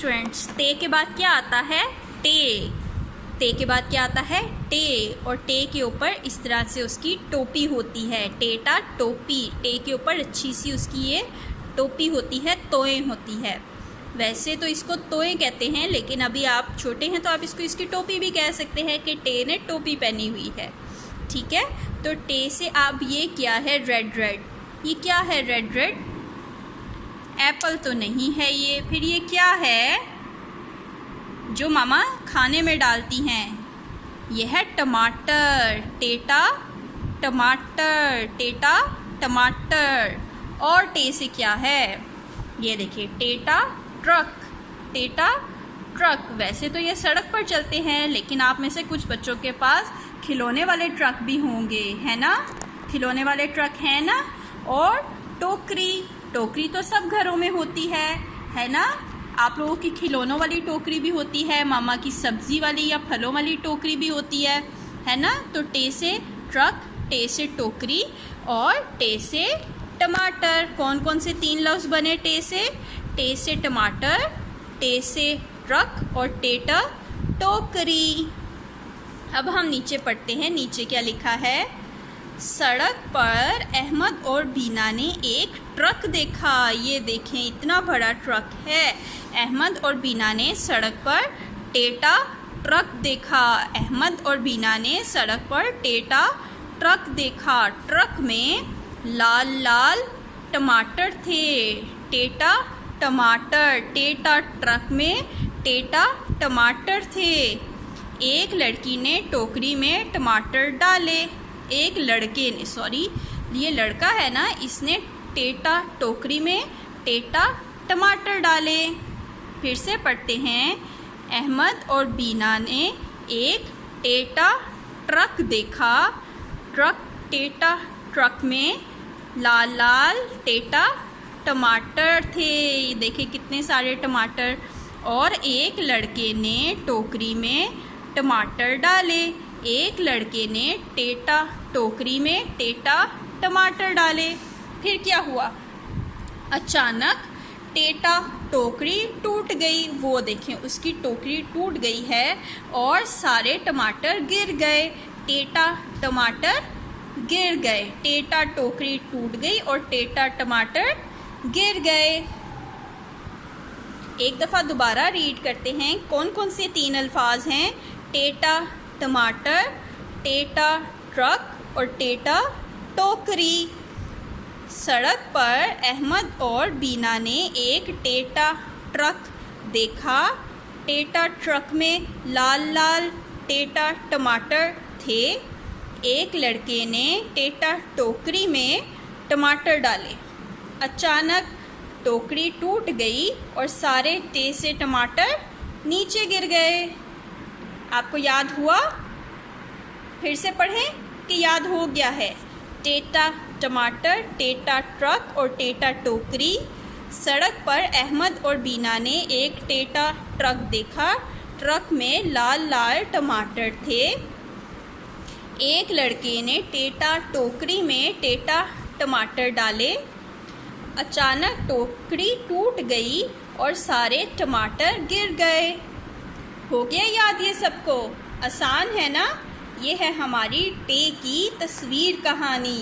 Students, ते के बाद क्या आता है? टे। ते के बाद क्या आता है? टे। और टे के ऊपर इस तरह से उसकी टोपी होती है, टेटा टोपी। टे के ऊपर अच्छी सी उसकी ये टोपी होती है, तोए होती है। वैसे तो इसको तोए कहते हैं, लेकिन अभी आप छोटे हैं तो आप इसको इसकी टोपी भी कह सकते हैं कि टे ने टोपी पहनी हुई है। ठीक है, तो टे से आप ये क्या है? Red red. ये क्या है? Red red. एप्पल तो नहीं है ये, फिर ये क्या है जो मामा खाने में डालती हैं? ये है टमाटर। टेटा टमाटर, टेटा टमाटर। और टे से क्या है? ये देखिए, टेटा ट्रक। टेटा ट्रक। वैसे तो ये सड़क पर चलते हैं, लेकिन आप में से कुछ बच्चों के पास खिलौने वाले ट्रक भी होंगे, है ना? खिलौने वाले ट्रक हैं ना? और टोकरी। टोकरी तो सब घरों में होती है ना? आप लोगों की खिलौनों वाली टोकरी भी होती है, मामा की सब्जी वाली या फलों वाली टोकरी भी होती है ना? तो टे से ट्रक, टे से टोकरी और टे से टमाटर। कौन कौन से 3 लफ्ज़ बने टे से? टे से टमाटर, टे से ट्रक और टेटा टोकरी। अब हम नीचे पढ़ते हैं, नीचे क्या लिखा है? सड़क पर अहमद और बीना ने एक ट्रक देखा। ये देखें, इतना बड़ा ट्रक है। अहमद और बीना ने सड़क पर टेटा ट्रक देखा। अहमद और बीना ने सड़क पर टेटा ट्रक देखा। ट्रक में लाल लाल टमाटर थे। टेटा टमाटर। टेटा ट्रक में टेटा टमाटर थे। एक लड़की ने टोकरी में टमाटर डाले। एक लड़के ने, सॉरी ये लड़का है ना, इसने टेटा टोकरी में टेटा टमाटर डाले। फिर से पढ़ते हैं, अहमद और बीना ने एक टेटा ट्रक देखा। टेटा ट्रक में लाल लाल टेटा टमाटर थे। ये देखिए कितने सारे टमाटर। और एक लड़के ने टोकरी में टमाटर डाले। एक लड़के ने टेटा टोकरी में टेटा टमाटर डाले। फिर क्या हुआ? अचानक टेटा टोकरी टूट गई। वो देखें, उसकी टोकरी टूट गई है और सारे टमाटर गिर गए। टेटा टमाटर गिर गए। टेटा टोकरी टूट गई और टेटा टमाटर गिर गए। एक दफ़ा दोबारा रीड करते हैं। कौन कौन से 3 अल्फाज हैं? टेटा टमाटर, टेटा ट्रक और टेटा टोकरी। सड़क पर अहमद और बीना ने एक टेटा ट्रक देखा। टेटा ट्रक में लाल लाल टेटा टमाटर थे। एक लड़के ने टेटा टोकरी में टमाटर डाले। अचानक टोकरी टूट गई और सारे टे से टमाटर नीचे गिर गए। आपको याद हुआ? फिर से पढ़ें कि याद हो गया है। टेटा टमाटर, टेटा ट्रक और टेटा टोकरी। सड़क पर अहमद और बीना ने एक टेटा ट्रक देखा। ट्रक में लाल लाल टमाटर थे। एक लड़के ने टेटा टोकरी में टेटा टमाटर डाले। अचानक टोकरी टूट गई और सारे टमाटर गिर गए। हो गया याद ये सबको? आसान है ना? ये है हमारी टे की तस्वीर कहानी।